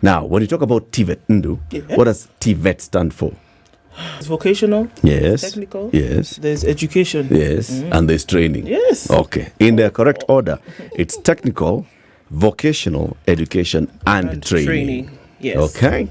Now, when you talk about TVET, Ndu, Yeah. what does TVET stand for? It's vocational. Yes. Technical. Yes. There's education. Yes. And there's training. Yes. Okay. In the correct order, it's technical, vocational, education, and training. Yes. Okay.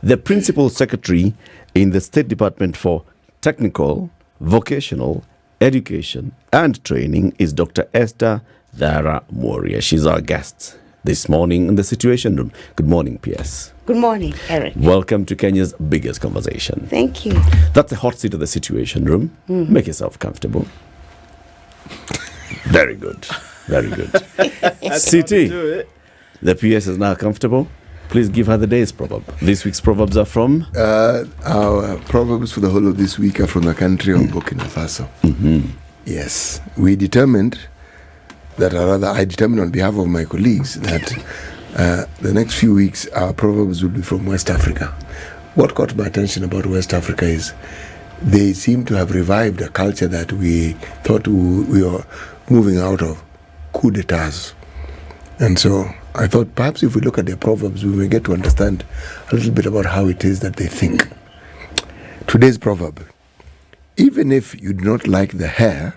The principal secretary in the State Department for Technical, Vocational, Education, and Training is Dr. Esther Dara Moria. She's our guest this morning in the Situation Room. Good morning, PS. Good morning, Eric. Welcome to Kenya's biggest conversation. Thank you. That's the hot seat of the Situation Room. Make yourself comfortable. Very good. Very good. CT, the PS is now comfortable. Please give her the day's proverb. This week's proverbs are from? Our proverbs for the whole of this week are from the country of Burkina Faso. Yes. We determined that, or rather I determined on behalf of my colleagues that the next few weeks our proverbs will be from West Africa. What caught my attention about West Africa is they seem to have revived a culture that we thought we were moving out of, coup d'etats. And so I thought perhaps if we look at their proverbs, we may get to understand a little bit about how it is that they think. Today's proverb: even if you do not like the hare,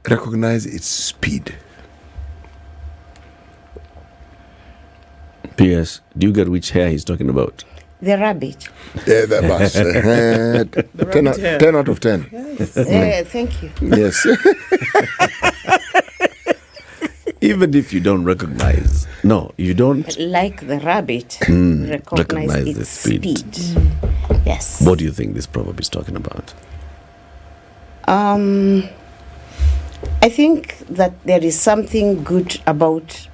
recognize its speed. PS, do you get which hair he's talking about? The rabbit. Yeah, that was 10 out of 10. Thank you. Yes. Even if you don't recognize, you don't Like the rabbit, recognize the its speed. Yes. What do you think this proverb is talking about? I think that there is something good about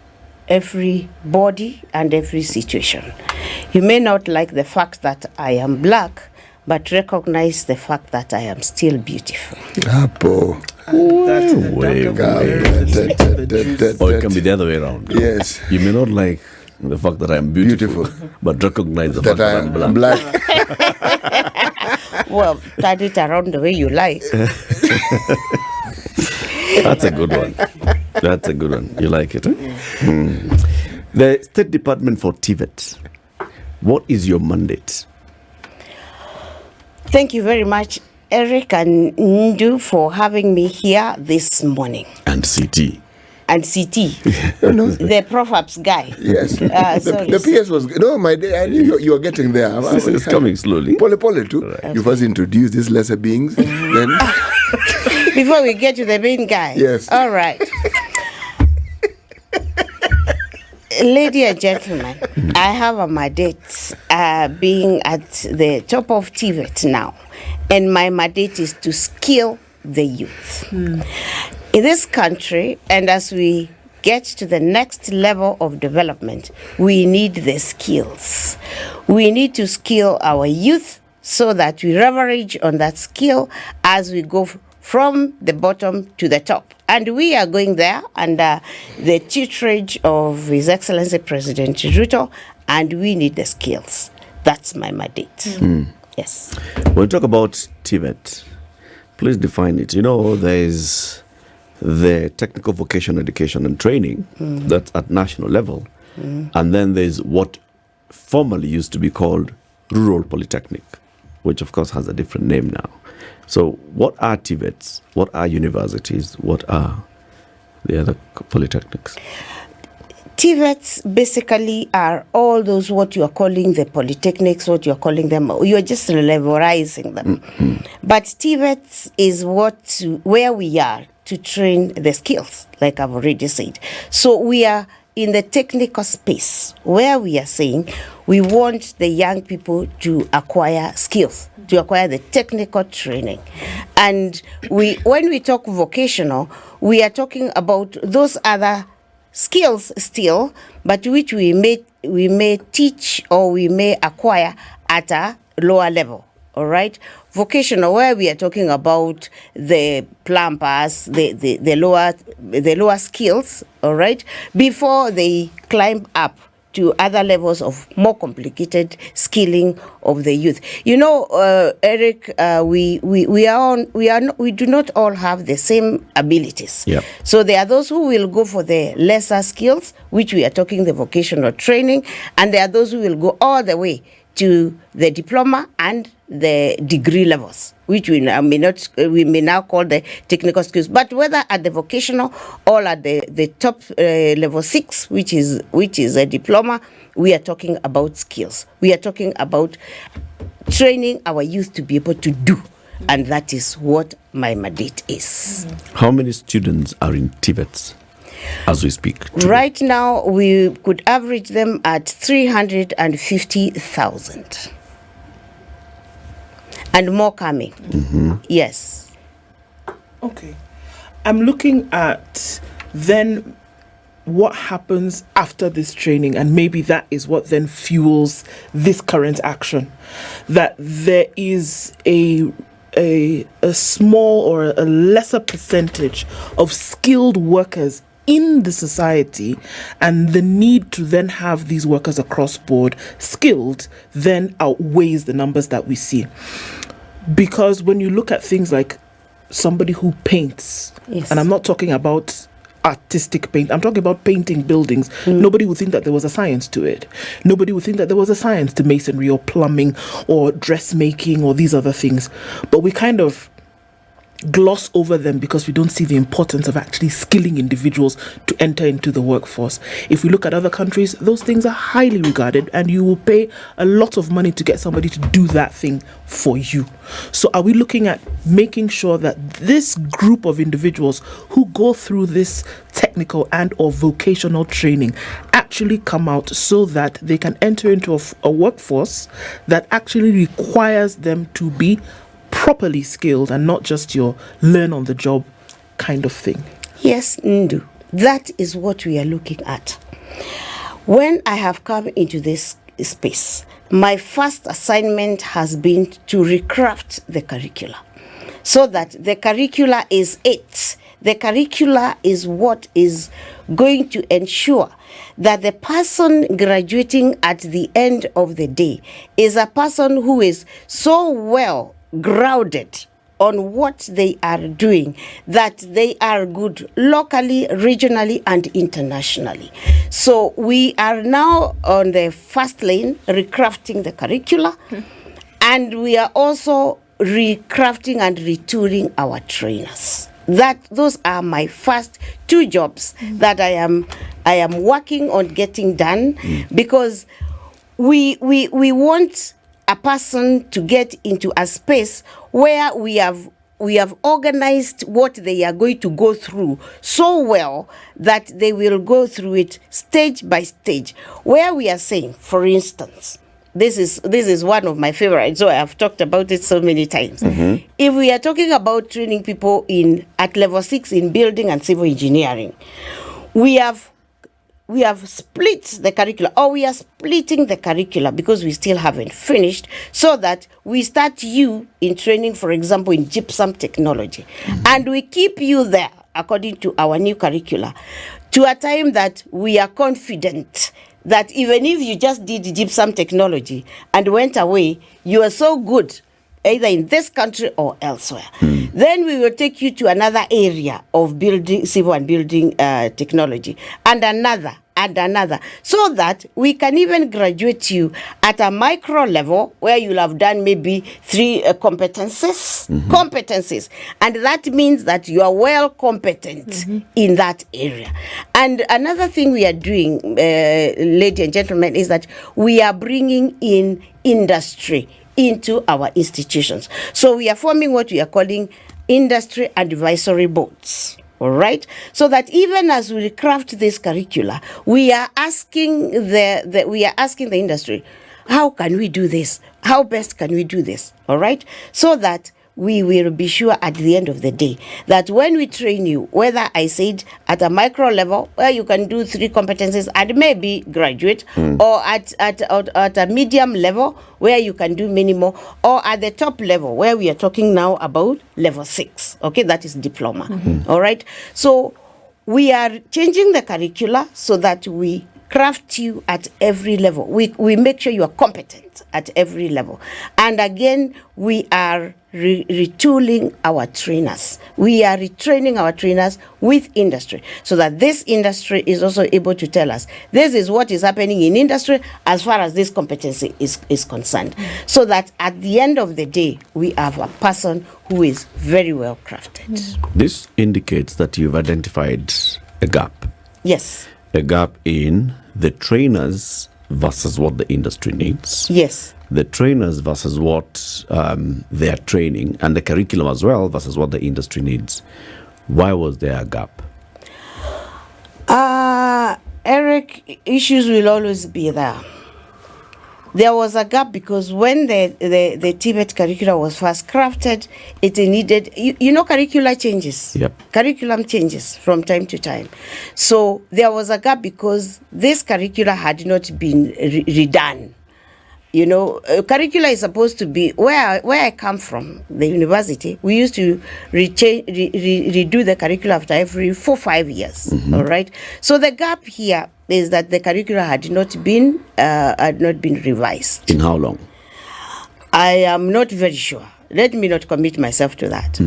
every body and every situation. You may not like the fact that I am black, but recognize the fact that I am still beautiful. Apo. Way, Or Or it can be the other way around. Yes. You may not like the fact that I am beautiful, but recognize the fact That I that am I'm black. Well, turn it around the way you like. That's a good one. That's a good one. You like it, eh? The State Department for TVET. What is your mandate? Thank you very much, Eric and Ndu, for having me here this morning. And CT. And CT, the proverbs guy. Yes. Sorry. The PS was my day. I knew you were getting there. It's coming slowly. Pole too. Right. You first introduce these lesser beings, then Before we get to the main guy. Yes. All right. Ladies and gentlemen, I have a mandate being at the top of TVET now, and my mandate is to skill the youth. In this country, and as we get to the next level of development, we need the skills. We need to skill our youth so that we leverage on that skill as we go from the bottom to the top. And we are going there under the tutorage of His Excellency President Ruto, and we need the skills. That's my mandate. Yes. When we talk about TVET, please define it. There's the technical vocational education and training, that's at national level. And then there's what formerly used to be called rural polytechnic, which of course has a different name now. So what are TVETs? What are universities? What are the other polytechnics? TVETs basically are all those what you are calling the polytechnics, what you are calling them. You are just levelizing them. But TVETs is where we are to train the skills, like I've already said. So we are in the technical space where we are saying we want the young people to acquire skills, to acquire the technical training. And when we talk vocational, we are talking about those other skills still, but which we may teach or we may acquire at a lower level. All right, vocational, where we are talking about the plumbers, the lower skills. All right, before they climb up to other levels of more complicated skilling of the youth. You know, Eric, we do not all have the same abilities. Yep. So there are those who will go for the lesser skills, which we are talking the vocational training, and there are those who will go all the way to the diploma and the degree levels, which we may now call the technical skills. But whether at the vocational or at the top level 6, which is a diploma, we are talking about skills. We are talking about training our youth to be able to do, and that is what my mandate is. How many students are in TVETs as we speak today? Right now, we could average them at 350,000. And more coming. Yes. Okay. I'm looking at then what happens after this training, and maybe that is what then fuels this current action. That there is a small or a lesser percentage of skilled workers in the society, and the need to then have these workers across board skilled then outweighs the numbers that we see. Because when you look at things like somebody who paints, yes. and I'm not talking about artistic paint, I'm talking about painting buildings, nobody would think that there was a science to it. Nobody would think that there was a science to masonry or plumbing or dressmaking or these other things. But we kind of gloss over them because we don't see the importance of actually skilling individuals to enter into the workforce. If we look at other countries, those things are highly regarded, and you will pay a lot of money to get somebody to do that thing for you. So are we looking at making sure that this group of individuals who go through this technical and or vocational training actually come out so that they can enter into a workforce that actually requires them to be properly skilled and not just your learn on the job kind of thing? Yes, Ndu. That is what we are looking at. When I have come into this space, my first assignment has been to recraft the curricula so that the curricula is it. The curricula is what is going to ensure that the person graduating at the end of the day is a person who is so well grounded on what they are doing that they are good locally, regionally, and internationally. So we are now on the first lane recrafting the curricula, and we are also recrafting and retooling our trainers. Those are my first 2 jobs that I am working on getting done, because we want a person to get into a space where we have organized what they are going to go through so well that they will go through it stage by stage. Where we are saying, for instance, this is one of my favorites, so I have talked about it so many times. If we are talking about training people at level 6 in building and civil engineering, we have split the curricula, or we are splitting the curricula because we still haven't finished, so that we start you in training, for example, in gypsum technology. And we keep you there according to our new curricula to a time that we are confident that even if you just did gypsum technology and went away, you are so good either in this country or elsewhere. Then we will take you to another area of building, civil and building technology, and another, so that we can even graduate you at a micro level where you'll have done maybe 3 competencies. And that means that you are well competent in that area. And another thing we are doing, ladies and gentlemen, is that we are bringing in industry into our institutions. So we are forming what we are calling industry advisory boards. All right, so that even as we craft this curricula, we are asking the industry, how can we do this? How best can we do this? All right, so that we will be sure at the end of the day that when we train you, whether I said at a micro level where you can do 3 competencies and maybe graduate, or at a medium level where you can do many more, or at the top level where we are talking now about level 6. Okay, that is diploma. All right, so we are changing the curricula so that we craft you at every level. We make sure you are competent at every level. And again, we are retooling our trainers. We are retraining our trainers with industry so that this industry is also able to tell us this is what is happening in industry as far as this competency is concerned. So that at the end of the day, we have a person who is very well crafted. This indicates that you've identified a gap. Yes. A gap in the trainers versus what the industry needs. Yes. The trainers versus what they are training, and the curriculum as well versus what the industry needs. Why was there a gap? Eric, issues will always be there. There was a gap because when the TVET curriculum was first crafted, it needed, curricula changes. Yep. Curriculum changes from time to time. So there was a gap because this curricula had not been redone. Curricula is supposed to be where I come from, the university. We used to redo the curricula after every 4-5 years. Mm-hmm. All right. So the gap here is that the curricula had not been revised. In how long? I am not very sure. Let me not commit myself to that.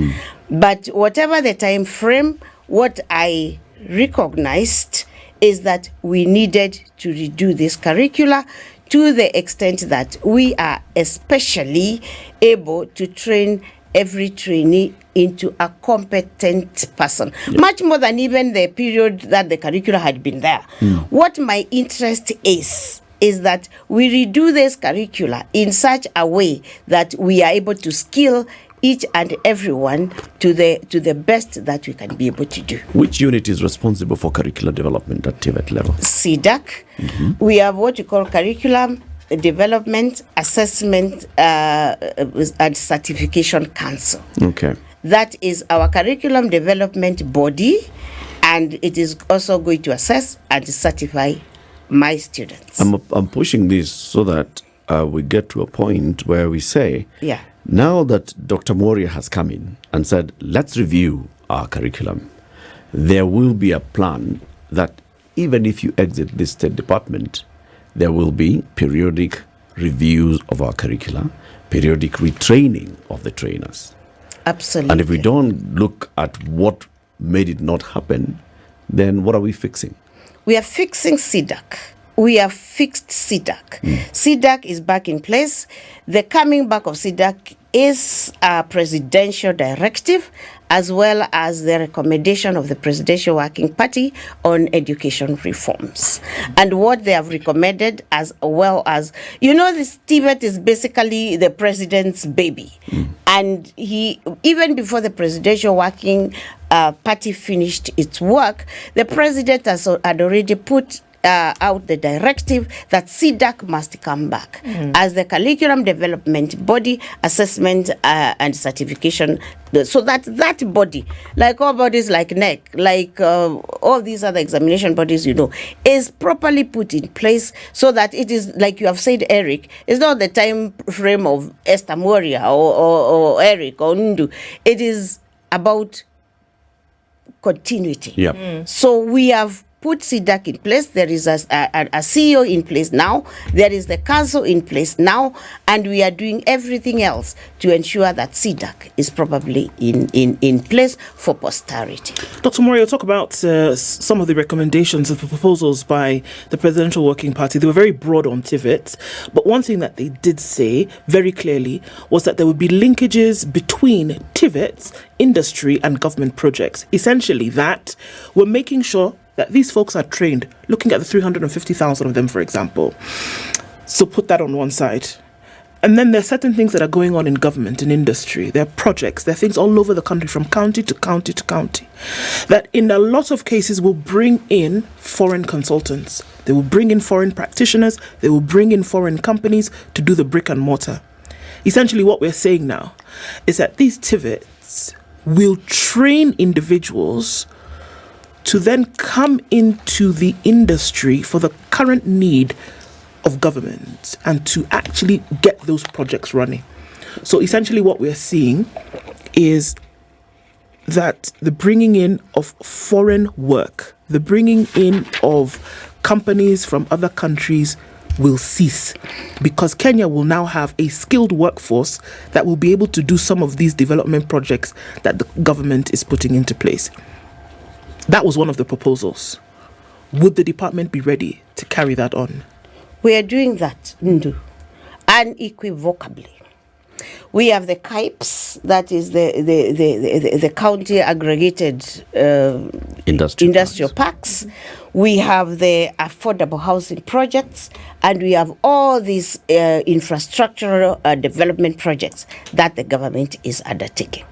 But whatever the time frame, what I recognized is that we needed to redo this curricula to the extent that we are especially able to train every trainee into a competent person, much more than even the period that the curricula had been there. What my interest is that we redo this curricula in such a way that we are able to skill each and everyone to the best that we can be able to do. Which unit is responsible for curricular development at TVET level? CDAC. We have what you call curriculum development, assessment, and certification council. Okay. That is our curriculum development body, and it is also going to assess and certify my students. I'm pushing this so that we get to a point where we say, now that Dr. Moria has come in and said, let's review our curriculum, there will be a plan that even if you exit this state department, there will be periodic reviews of our curricula, periodic retraining of the trainers. Absolutely. And if we don't look at what made it not happen, then what are we fixing? We are fixing CDAC. We have fixed CDAC. CDAC is back in place. The coming back of CDAC is a presidential directive as well as the recommendation of the Presidential Working Party on education reforms. And what they have recommended, as well as, this TVET is basically the president's baby. And even before the Presidential Working Party finished its work, the president had already put out the directive that CDAC must come back as the curriculum development body, assessment and certification, so that body, like all bodies like NEC, like all these other examination bodies, is properly put in place so that it is, like you have said, Eric, it's not the time frame of Esther Moria or Eric or Ndu. It is about continuity. So we have put CDAC in place. There is a CEO in place now. There is the council in place now. And we are doing everything else to ensure that CDAC is probably in place for posterity. Dr. Moria, talk about some of the recommendations of the proposals by the Presidential Working Party. They were very broad on TVET, but one thing that they did say very clearly was that there would be linkages between TVET, industry and government projects. Essentially that we're making sure that these folks are trained, looking at the 350,000 of them, for example. So put that on one side. And then there are certain things that are going on in government and industry. There are projects, there are things all over the country, from county to county to county, that in a lot of cases will bring in foreign consultants. They will bring in foreign practitioners. They will bring in foreign companies to do the brick and mortar. Essentially what we're saying now is that these TVETs will train individuals to then come into the industry for the current need of government and to actually get those projects running. So essentially what we're seeing is that the bringing in of foreign work, the bringing in of companies from other countries will cease, because Kenya will now have a skilled workforce that will be able to do some of these development projects that the government is putting into place. That was one of the proposals. Would the department be ready to carry that on? We are doing that, Ndu, unequivocally. We have the CAIPS, that is the county aggregated industrial parks. We have the affordable housing projects, and we have all these infrastructural development projects that the government is undertaking.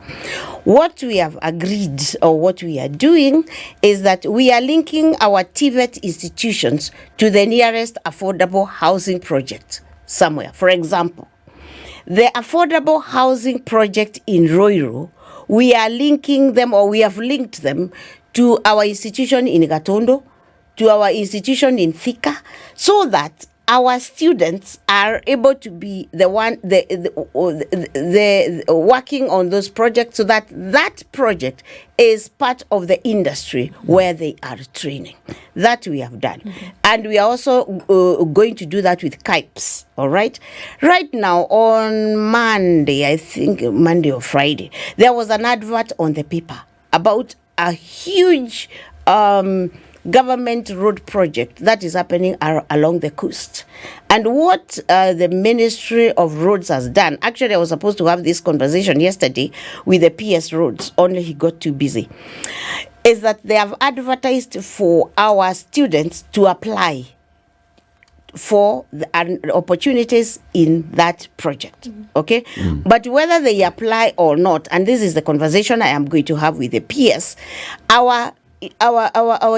What we have agreed, or what we are doing, is that we are linking our TVET institutions to the nearest affordable housing project somewhere. For example, the affordable housing project in Roiro, we are linking them, or we have linked them to our institution in Gatondo, to our institution in Thika, so that our students are able to be the working on those projects, so that that project is part of the industry where they are training. That we have done. And we are also going to do that with CAIPS, all right? Right now, on Monday, I think Monday or Friday, there was an advert on the paper about a huge government road project that is happening along the coast. And what the Ministry of Roads has done, actually I was supposed to have this conversation yesterday with the PS Roads, only he got too busy, is that they have advertised for our students to apply for the opportunities in that project, okay? But whether they apply or not, and this is the conversation I am going to have with the PS, our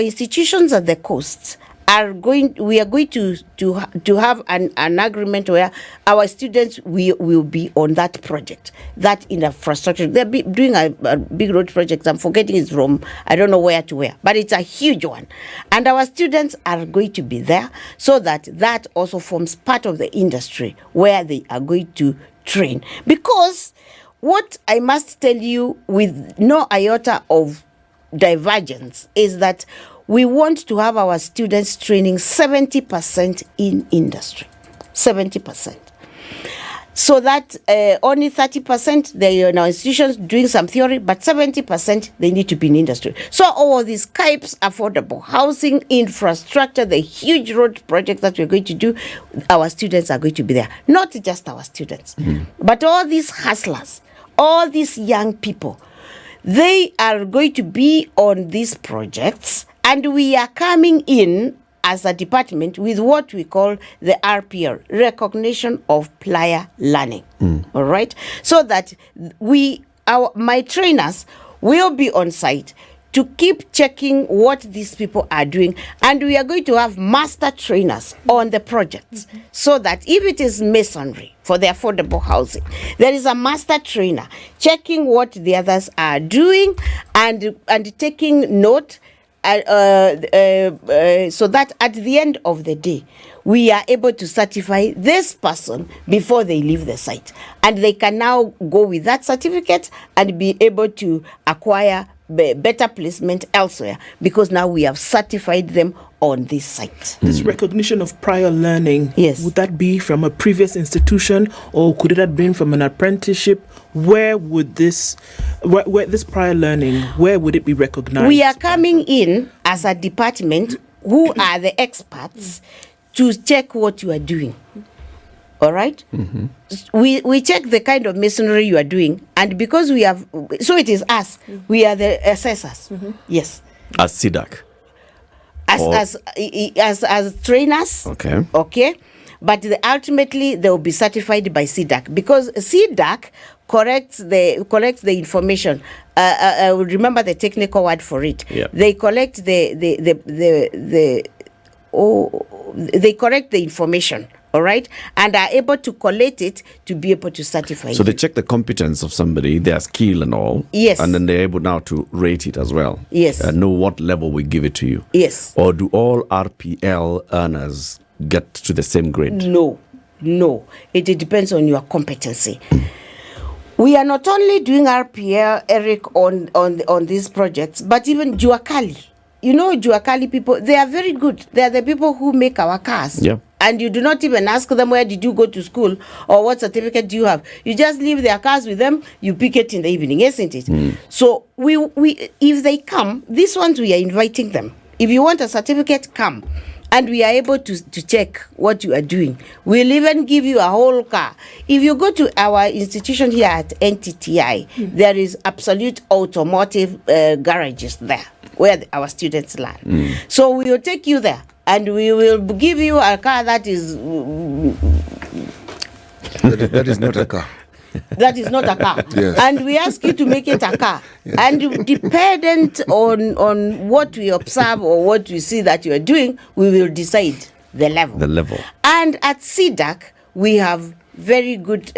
institutions at the coast we are going to have an agreement where our students will be on that project, that infrastructure. They're doing a big road project. I'm forgetting it's from, I don't know where to where, but it's a huge one. And our students are going to be there, so that also forms part of the industry where they are going to train. Because what I must tell you with no iota of divergence is that we want to have our students training 70% in industry, 70%. So that only 30% they are in our institutions doing some theory, but 70% they need to be in industry. So all of these CAIPS, affordable housing, infrastructure, the huge road projects that we're going to do, our students are going to be there. Not just our students, but all these hustlers, all these young people, they are going to be on these projects, and we are coming in as a department with what we call the RPL, Recognition of Prior Learning. All right? So that my trainers will be on site to keep checking what these people are doing, and we are going to have master trainers on the projects, so that if it is masonry for the affordable housing, there is a master trainer checking what the others are doing and taking note, so that at the end of the day, we are able to certify this person before they leave the site. And they can now go with that certificate and be able to acquire better placement elsewhere, because now we have certified them on this site. This recognition of prior learning, yes, would that be from a previous institution, or could it have been from an apprenticeship? Where would this prior learning, where would it be recognized? We are coming in as a department who are the experts to check what you are doing. All right? We check the kind of masonry you are doing, and because we have, so it is us, we are the assessors. Yes. As CDAC? As trainers. Okay. But ultimately they will be certified by CDAC, because CDAC corrects the information. I will remember the technical word for it. Yeah. They collect they correct the information, all right, and are able to collate it to be able to certify. So they check the competence of somebody, their skill and all. Yes. And then they're able now to rate it as well. Yes. Know what level we give it to you. Yes. Or do all RPL earners get to the same grade? No. It depends on your competency. We are not only doing RPL, Eric, on these projects, but even Juakali. you know, Juakali people, they are very good. They are the people who make our cars. Yeah. And you do not even ask them, where did you go to school or what certificate do you have? You just leave their cars with them, you pick it in the evening, isn't it? So we if they come, these ones, we are inviting them. If you want a certificate, come. And we are able to check what you are doing. We'll even give you a whole car. If you go to our institution here at NTTI, there is absolute automotive garages there where our students learn. So we will take you there and we will give you a car that is... That is not a car. That is not a car. Yes. And we ask you to make it a car. And dependent on what we observe or what we see that you are doing, we will decide the level. The level. And at CDAC, we have very good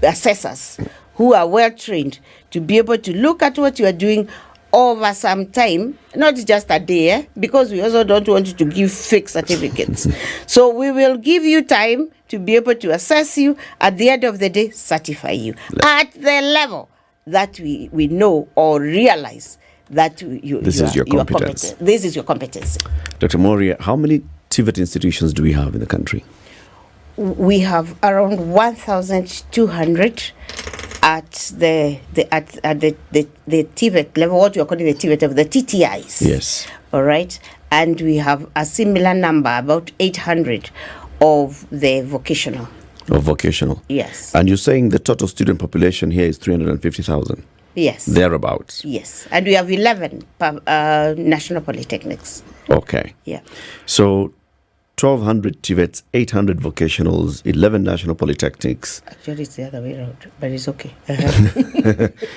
assessors who are well trained to be able to look at what you are doing over some time, not just a day, because we also don't want you to give fake certificates. So we will give you time to be able to assess you, at the end of the day, certify you at the level that we know or realize that This is your competence. This is your competency. Dr. Moria, how many TVET institutions do we have in the country? We have around 1,200 at the TVET level, what you are calling the TVET of the TTIs. Yes. All right. And we have a similar number, about 800 of the vocational. Of vocational? Yes. And you're saying the total student population here is 350,000? Yes. Thereabouts? Yes. And we have 11 national polytechnics. Okay. Yeah. So 1,200 TVETs, 800 vocationals, 11 national polytechnics. Actually, it's the other way around, but it's okay.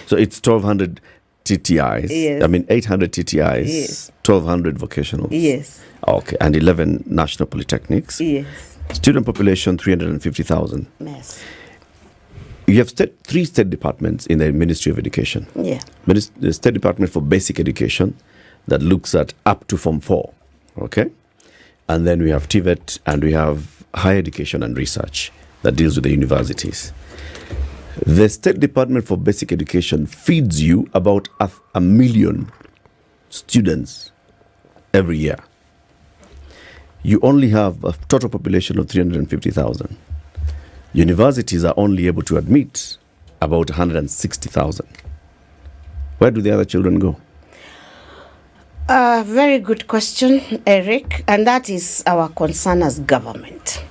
So it's 1,200 TTIs. Yes. I mean, 800 TTIs, Yes. 1,200 vocationals. Yes. Okay, and 11 national polytechnics. Yes. Student population, 350,000. Yes. You have three state departments in the Ministry of Education. Yeah. The State Department for Basic Education that looks at up to Form 4. Okay? And then we have TVET, and we have Higher Education and Research that deals with the universities. The State Department for Basic Education feeds you about a million students every year. You only have a total population of 350,000. Universities are only able to admit about 160,000. Where do the other children go? Very good question, Eric, and that is our concern as government.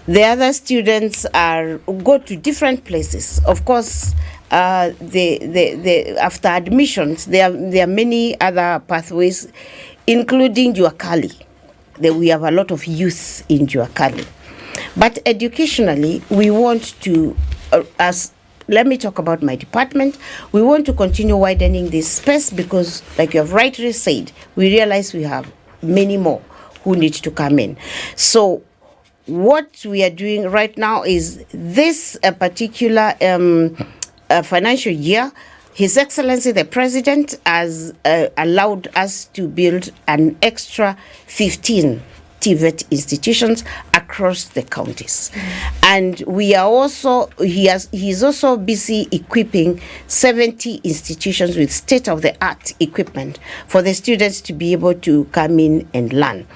The other students go to different places. Of course, after admissions, there are many other pathways, including Juakali. We have a lot of youth in Juakali. But educationally, we want to, let me talk about my department. We want to continue widening this space because, like you have rightly said, we realize we have many more who need to come in. So what we are doing right now is this particular financial year, His Excellency the President has allowed us to build an extra 15 TVET institutions across the counties. And we are also, he's also busy equipping 70 institutions with state-of-the-art equipment for the students to be able to come in and learn.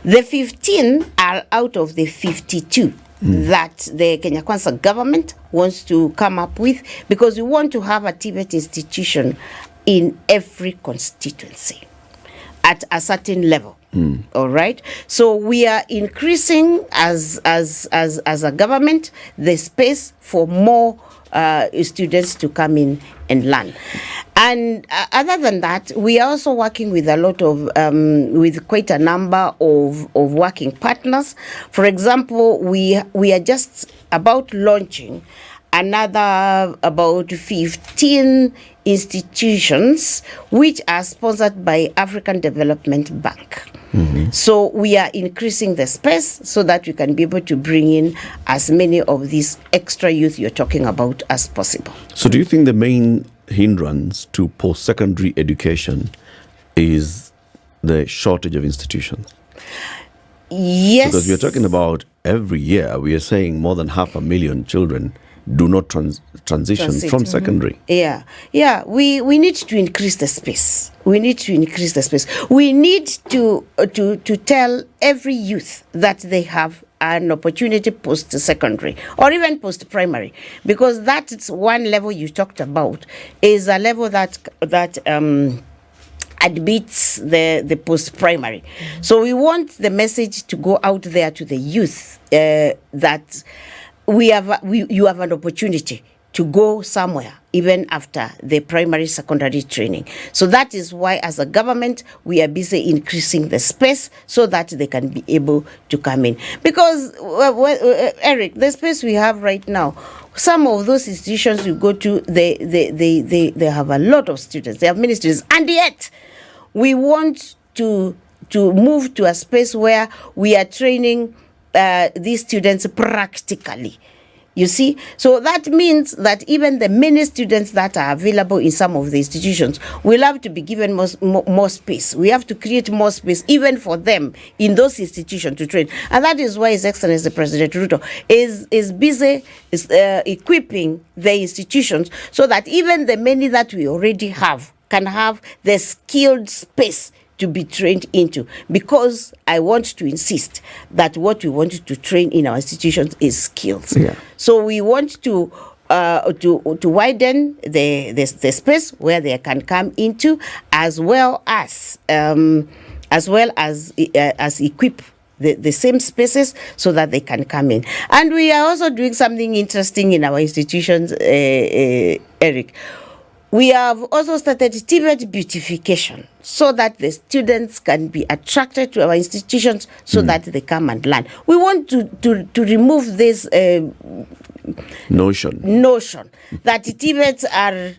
The 15 are out of the 52 that the Kenya Kwanza government wants to come up with, because we want to have a TVET institution in every constituency at a certain level. All right. So we are increasing as a government the space for more students to come in and learn. And other than that, we are also working with a lot of with quite a number of working partners. For example, we are just about launching another about 15 institutions which are sponsored by African Development Bank. So we are increasing the space so that we can be able to bring in as many of these extra youth you're talking about as possible. So do you think the main hindrance to post-secondary education is the shortage of institutions? Yes. Because we're talking about every year, we are saying more than 500,000 children do not transition from secondary. Yeah, we need to increase the space. We need to tell every youth that they have an opportunity post-secondary or even post-primary, because that's one level you talked about, is a level that admits the post-primary. So we want the message to go out there to the youth that you have an opportunity to go somewhere even after the primary secondary training. So that is why, as a government, we are busy increasing the space so that they can be able to come in. Because, Eric, the space we have right now, some of those institutions you go to, they have a lot of students, they have many students, and yet we want to move to a space where we are training these students practically. You see, so that means that even the many students that are available in some of the institutions will have to be given more space. We have to create more space even for them in those institutions to train. And that is why His Excellency President Ruto is busy equipping the institutions so that even the many that we already have can have the skilled space to be trained into, because I want to insist that what we want to train in our institutions is skills. Yeah. So we want to widen the space where they can come into, as well as equip the same spaces so that they can come in. And we are also doing something interesting in our institutions, Eric. We have also started TVET beautification so that the students can be attracted to our institutions so that they come and learn. We want to remove this notion that TVETs are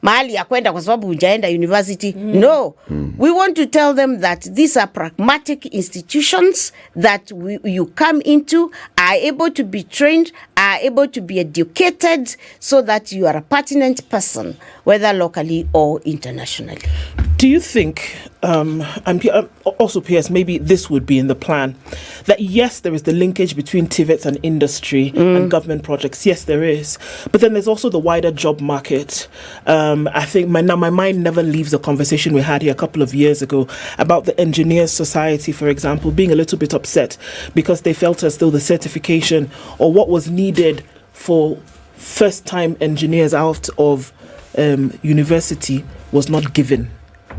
mahali ya kwenda kwa sababu hujaenda university. No, we want to tell them that these are pragmatic institutions that you come into, are able to be trained, are able to be educated, so that you are a pertinent person, whether locally or internationally. Do you think, also PS, maybe this would be in the plan, that yes, there is the linkage between TVETs and industry and government projects. Yes, there is. But then there's also the wider job market. I think my mind never leaves a conversation we had here a couple of years ago about the Engineers Society, for example, being a little bit upset because they felt as though the certification or what was needed for first-time engineers out of university was not given.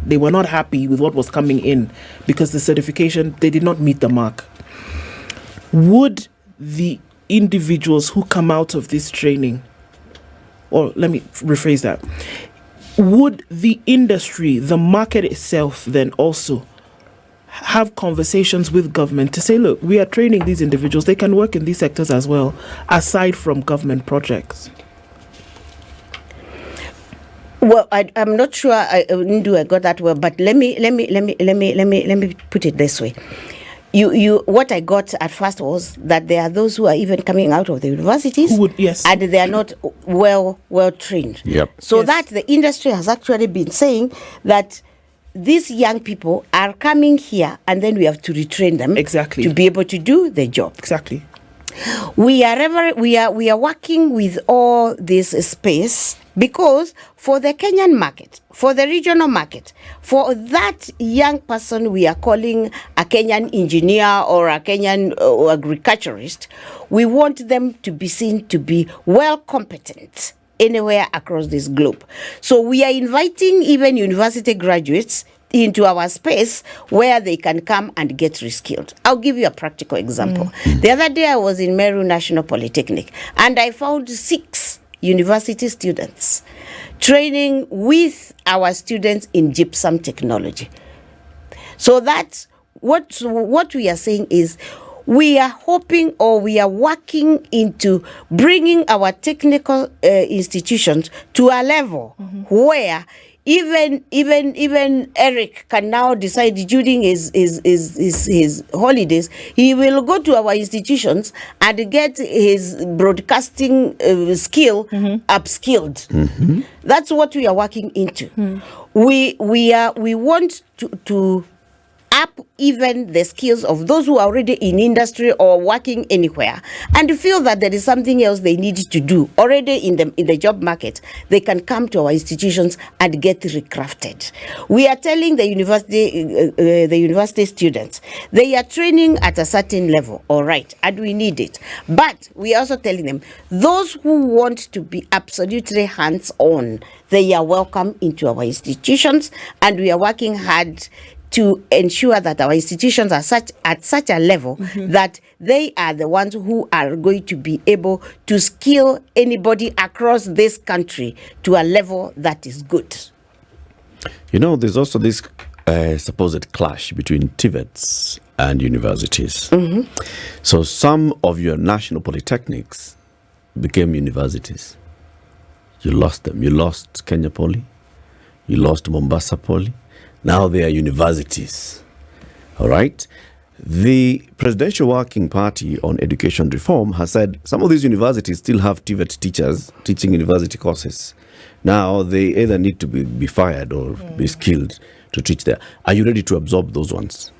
They were not happy with what was coming in because the certification, they did not meet the mark. Would the individuals who come out of this training, or let me rephrase that, would the industry, the market itself, then also have conversations with government to say, look, we are training these individuals, they can work in these sectors as well, aside from government projects? Well, I'm not sure I got that well, but let me put it this way. You what I got at first was that there are those who are even coming out of the universities and they are not well trained. Yep. So that the industry has actually been saying that these young people are coming here and then we have to retrain them to be able to do the job. Exactly. We are working with all this space because for the Kenyan market, for the regional market, for that young person we are calling a Kenyan engineer or a Kenyan agriculturist, we want them to be seen to be well competent anywhere across this globe. So we are inviting even university graduates into our space where they can come and get reskilled. I'll give you a practical example. The other day I was in Meru National Polytechnic and I found 6 university students training with our students in gypsum technology. So that's what we are saying is we are hoping, or we are working into bringing our technical institutions to a level where even Eric can now decide during his holidays, he will go to our institutions and get his broadcasting skill upskilled. That's what we are working into. We want to up even the skills of those who are already in industry or working anywhere and feel that there is something else they need to do already in the job market, they can come to our institutions and get recrafted. We are telling the university students, they are training at a certain level, all right, and we need it. But we are also telling them, those who want to be absolutely hands-on, they are welcome into our institutions, and we are working hard to ensure that our institutions are at such a level that they are the ones who are going to be able to skill anybody across this country to a level that is good. You know, there's also this supposed clash between TVETs and universities. So some of your national polytechnics became universities. You lost them. You lost Kenya Poly. You lost Mombasa Poly. Now they are universities. All right? The Presidential Working Party on Education Reform has said some of these universities still have TVET teachers teaching university courses. Now they either need to be fired or be skilled to teach there. Are you ready to absorb those ones?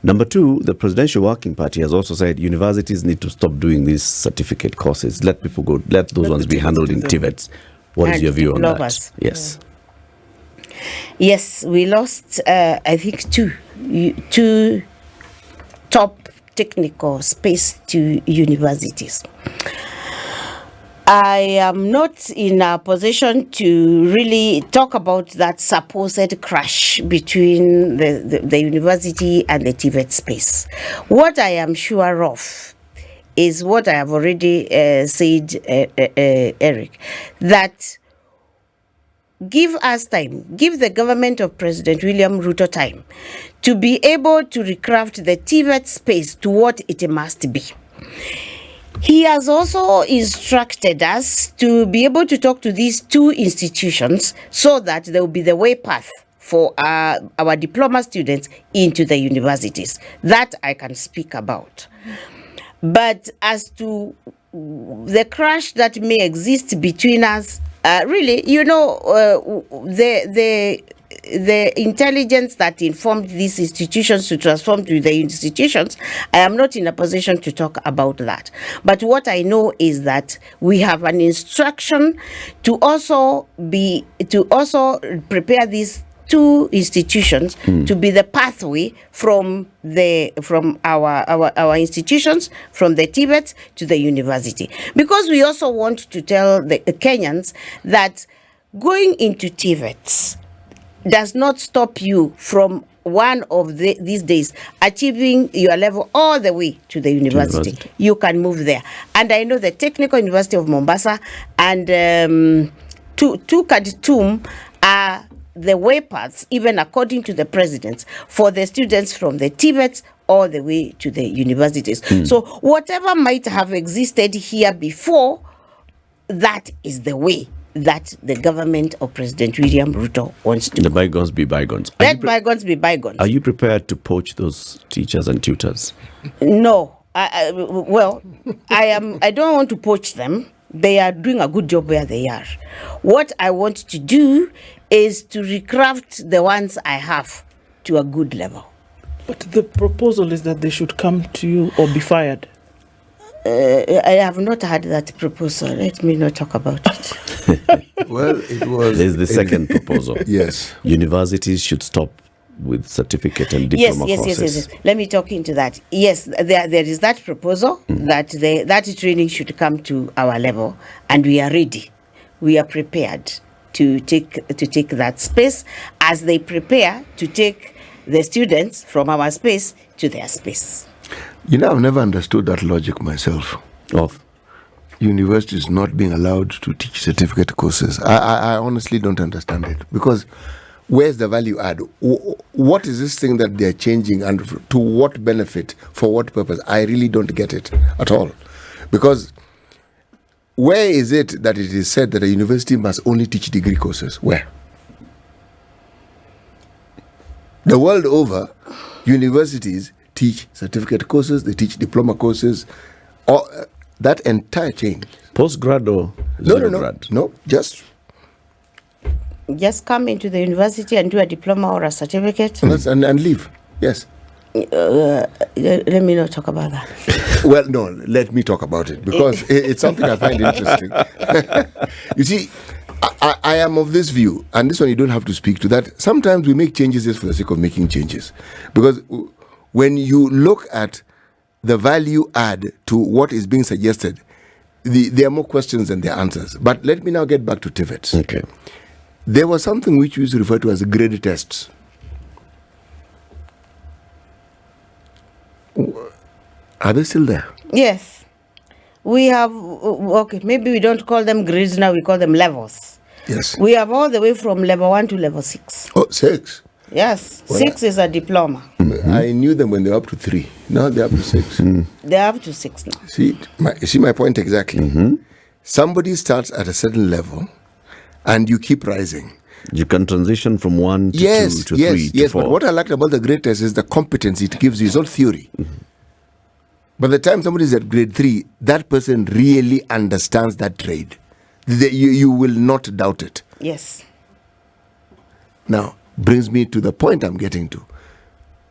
Number two, the Presidential Working Party has also said universities need to stop doing these certificate courses. Let people go, let those ones be handled in TVETs. What is your view on that? Yes. Yes, we lost, I think, two top technical space to universities. I am not in a position to really talk about that supposed crash between the university and the TVET space. What I am sure of is what I have already said, Eric, that give us time, give the government of President William Ruto time to be able to recraft the TVET space to what it must be. He has also instructed us to be able to talk to these two institutions so that there will be the way path for our diploma students into the universities. That I can speak about. But as to the crash that may exist between us, really, you know, the intelligence that informed these institutions to transform to the institutions, I am not in a position to talk about that. But what I know is that we have an instruction to also prepare these two institutions to be the pathway from our institutions, from the TVET to the university. Because we also want to tell the Kenyans that going into TVETs does not stop you from one of these days achieving your level all the way to the university. You can move there. And I know the Technical University of Mombasa and Khartoum are the way paths, even according to the presidents, for the students from the TVETs all the way to the universities. So whatever might have existed here before, that is the way that the government of President William Ruto wants to. The bygones be bygones. Let bygones be bygones. Are you prepared to poach those teachers and tutors? No. I don't want to poach them. They are doing a good job where they are. What I want to do is to recraft the ones I have to a good level. But the proposal is that they should come to you or be fired. I have not had that proposal. Let me not talk about it. Well, it was... There's the second proposal. Yes. Universities should stop with certificate and diploma courses. Yes. Let me talk into that. Yes, there is that proposal that that training should come to our level, and we are ready. We are prepared to take that space as they prepare to take the students from our space to their space. You know, I've never understood that logic myself. Of universities not being allowed to teach certificate courses. I honestly don't understand it, because where's the value add? What is this thing that they're changing, and to what benefit, for what purpose? I really don't get it at all. Because where is it that it is said that a university must only teach degree courses? Where? The world over, universities teach certificate courses, they teach diploma courses, or that entire chain. Postgrad or grad? No, just come into the university and do a diploma or a certificate. And leave. Yes. Let me not talk about that. Well, no, let me talk about it because it's something I find interesting. You see, I am of this view, and this one you don't have to speak to that. Sometimes we make changes just for the sake of making changes. Because when you look at the value add to what is being suggested, there are more questions than there are answers. But let me now get back to TVET. Okay. There was something which we used to refer to as grade tests. Are they still there? Yes. We have, okay, maybe we don't call them grades now, we call them levels. Yes. We have all the way from level 1 to level 6. Oh, 6. Yes, Well, 6 is a diploma. I knew them when they were up to 3. Now they're up to 6. They're up to 6 now. See my point exactly. Somebody starts at a certain level, and you keep rising. You can transition from 1 to 2 to 3 to 4. But what I liked about the grade test is the competency it gives you. It's not theory. By the time somebody is at grade 3, that person really understands that trade. You will not doubt it. Yes. Now, brings me to the point I'm getting to.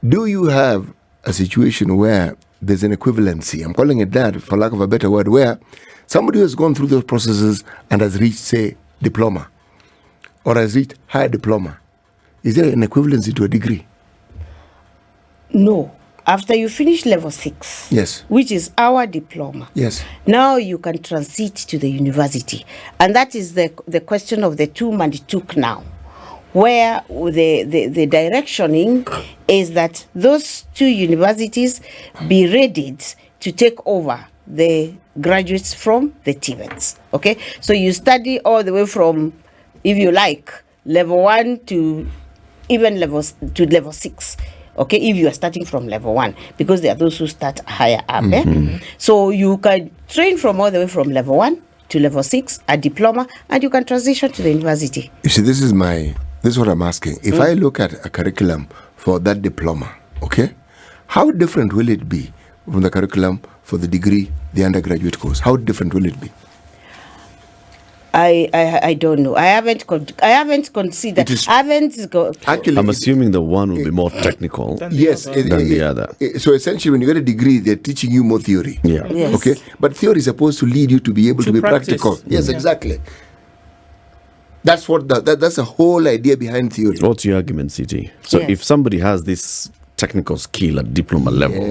Do you have a situation where there's an equivalency? I'm calling it that, for lack of a better word, where somebody who has gone through those processes and has reached, say, diploma, or has reached higher diploma, is there an equivalency to a degree? No. After you finish level 6, Yes. which is our diploma, Yes. now you can transit to the university. And that is the question of the TUM and TUC now, where the directioning is that those 2 universities be ready to take over the graduates from the TVETs. Okay? So you study all the way from, if you like, level 1 to even level 6. Okay, if you are starting from level 1, because there are those who start higher up. So you can train from all the way from level 1 to level 6, a diploma, and you can transition to the university. You see, this is what I'm asking. If I look at a curriculum for that diploma, okay, how different will it be from the curriculum for the degree, the undergraduate course? How different will it be? I don't know. I haven't considered. Actually, I'm assuming the one will be more technical than the other. So essentially, when you get a degree, they're teaching you more theory. Yeah. Yes. Okay, but theory is supposed to lead you to be able to be practice. practical. Yes, exactly. That's what that's the whole idea behind theory. What's your argument, CT? So Yes. if somebody has this technical skill at diploma level,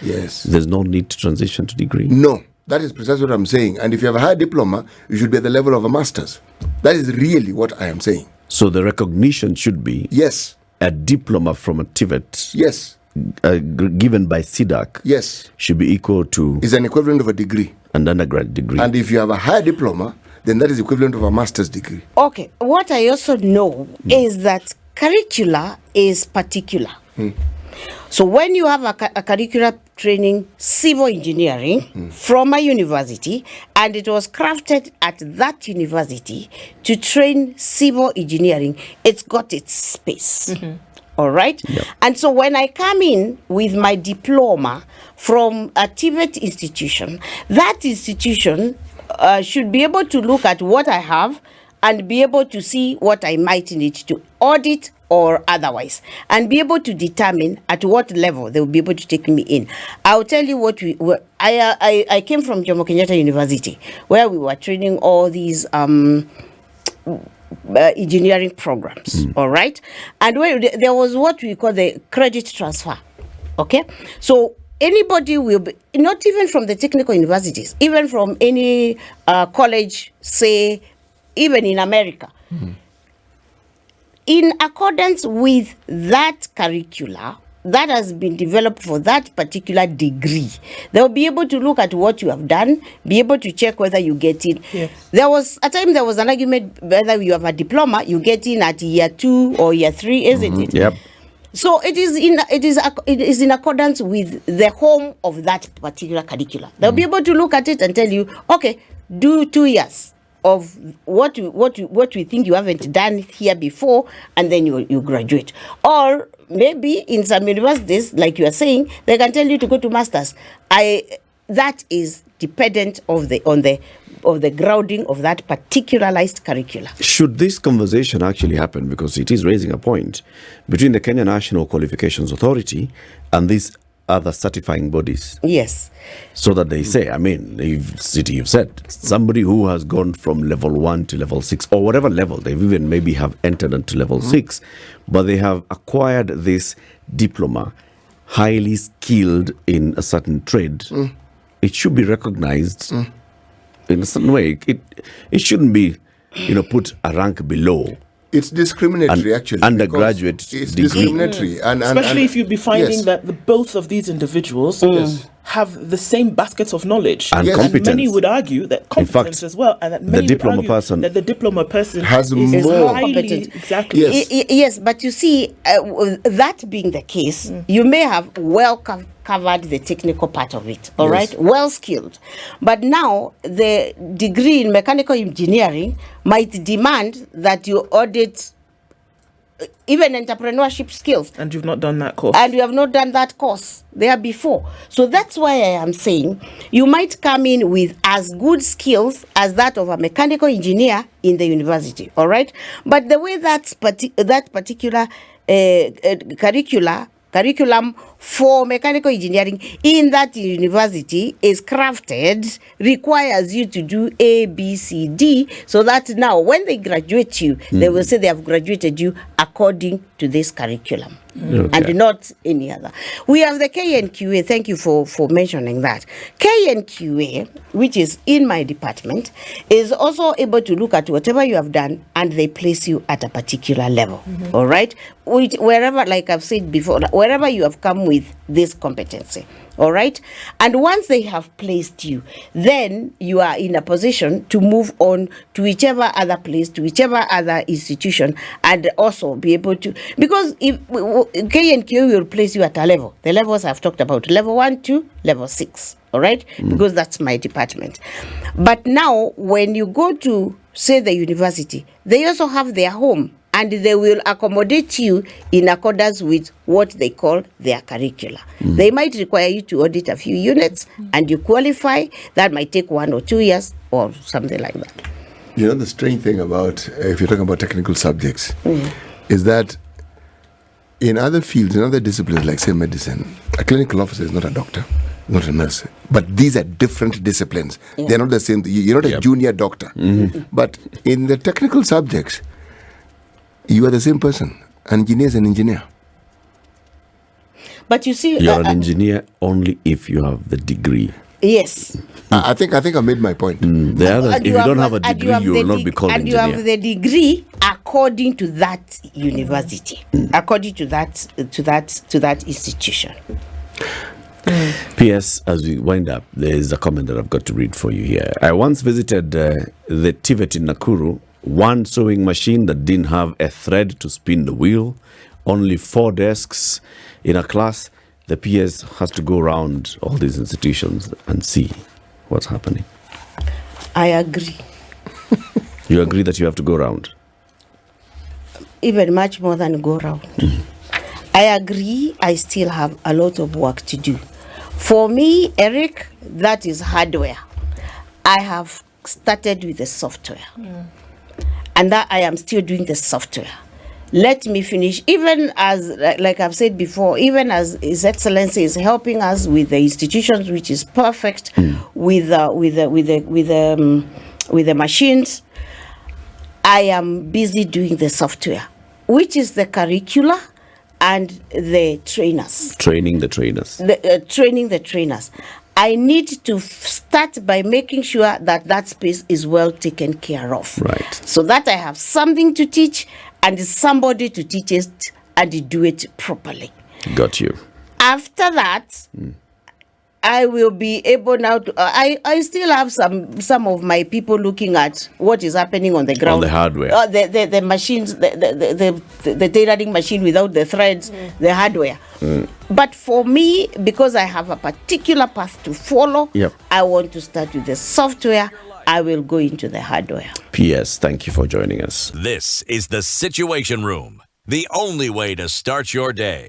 Yes. there's no need to transition to degree. No, that is precisely what I'm saying. And if you have a high diploma, you should be at the level of a master's. That is really what I am saying. So the recognition should be Yes. a diploma from a TVET Yes. Given by SIDAC Yes. should be equal to Is an equivalent of a degree. an undergrad degree. And if you have a higher diploma, then that is equivalent of a master's degree. Okay, what I also know is that curricula is particular. So when you have a curricular training civil engineering from a university, and it was crafted at that university to train civil engineering, it's got its space. All right? And so when I come in with my diploma from a TVET institution, that institution should be able to look at what I have and be able to see what I might need to audit or otherwise, and be able to determine at what level they will be able to take me in. I'll tell you I came from Jomo Kenyatta University, where we were training all these engineering programs, all right? And where there was what we call the credit transfer, okay? So anybody will be, not even from the technical universities, even from any college, say, even in America, in accordance with that curricula that has been developed for that particular degree, they'll be able to look at what you have done, be able to check whether you get in. Yes. There was an argument whether you have a diploma, you get in at year 2 or year 3, isn't it? Yep. So it is in accordance with the home of that particular curricula. They'll be able to look at it and tell you, okay, do 2 years of what we think you haven't done here before, and then you graduate. Or maybe in some universities, like you are saying, they can tell you to go to masters. That is dependent on the the grounding of that particularized curricula. Should this conversation actually happen, because it is raising a point, between the Kenya National Qualifications Authority and these other certifying bodies? Yes. So that they say, I mean, you've said, somebody who has gone from level 1 to level 6, or whatever level, they've even maybe have entered into level 6, but they have acquired this diploma, highly skilled in a certain trade. It should be recognized in a certain way. It shouldn't be, put a rank below. It's discriminatory, actually. Undergraduate It's degree. discriminatory. And Especially if you'd be finding yes. that both of these individuals have the same baskets of knowledge. And Yes. competence. Many would argue that competence fact, as well. And that many diploma would argue person that the diploma person has is more highly competent. Exactly. Yes. Yes, but you see, that being the case, you may have covered the technical part of it, all Yes. right? Well skilled. But now, the degree in mechanical engineering might demand that you audit even entrepreneurship skills. And you've not done that course. And you have not done that course there before. So that's why I am saying you might come in with as good skills as that of a mechanical engineer in the university, all right? But the way that particular curriculum for mechanical engineering in that university is crafted requires you to do A, B, C, D, so that now when they graduate you, they will say they have graduated you according to this curriculum. Okay. And not any other. We have the KNQA, thank you for mentioning that. KNQA, which is in my department, is also able to look at whatever you have done and they place you at a particular level, all right? Wherever, like I've said before, wherever you have come with this competency, all right? And once they have placed you, then you are in a position to move on to whichever other place, to whichever other institution, and also be able to, because if KNQ will place you at a level, the levels I've talked about, level 1 to level 6, all right? Because that's my department. But now, when you go to, say, the university, they also have their home, and they will accommodate you in accordance with what they call their curricula. They might require you to audit a few units, and you qualify. That might take 1 or 2 years or something like that. You know, the strange thing about, if you're talking about technical subjects, is that in other fields, in other disciplines, like, say, medicine, a clinical officer is not a doctor, not a nurse. But these are different disciplines. Yeah. They're not the same. You're not a junior doctor. But in the technical subjects, you are the same person. An engineer is an engineer. But you see, You're an engineer only if you have the degree. yes. I think I made my point. The others, And if you don't have a and degree, you will not be called and engineer. you have the degree according to that university, according to that institution. P.S. As we wind up, there is a comment that I've got to read for you here. I once visited the TVET in Nakuru. One sewing machine that didn't have a thread to spin the wheel. Only 4 desks in a class. The PS has to go around all these institutions and see what's happening. I agree. You agree that you have to go around? Even much more than go round. I agree. I still have a lot of work to do. For me, Eric, that is hardware. I have started with the software. And that I am still doing the software. Let me finish. Even as, like I've said before, even as His Excellency is helping us with the institutions, which is perfect, with the machines, I am busy doing the software, which is the curricula and the trainers. Training the trainers. Training the trainers. I need to start by making sure that space is well taken care of. Right. So that I have something to teach and somebody to teach it and do it properly. Got you. After that, I will be able now to, I still have some of my people looking at what is happening on the ground. On the hardware. The machines, the tailoring machine without the threads, the hardware. But for me, because I have a particular path to follow, I want to start with the software. I will go into the hardware. P.S. Thank you for joining us. This is the Situation Room, the only way to start your day.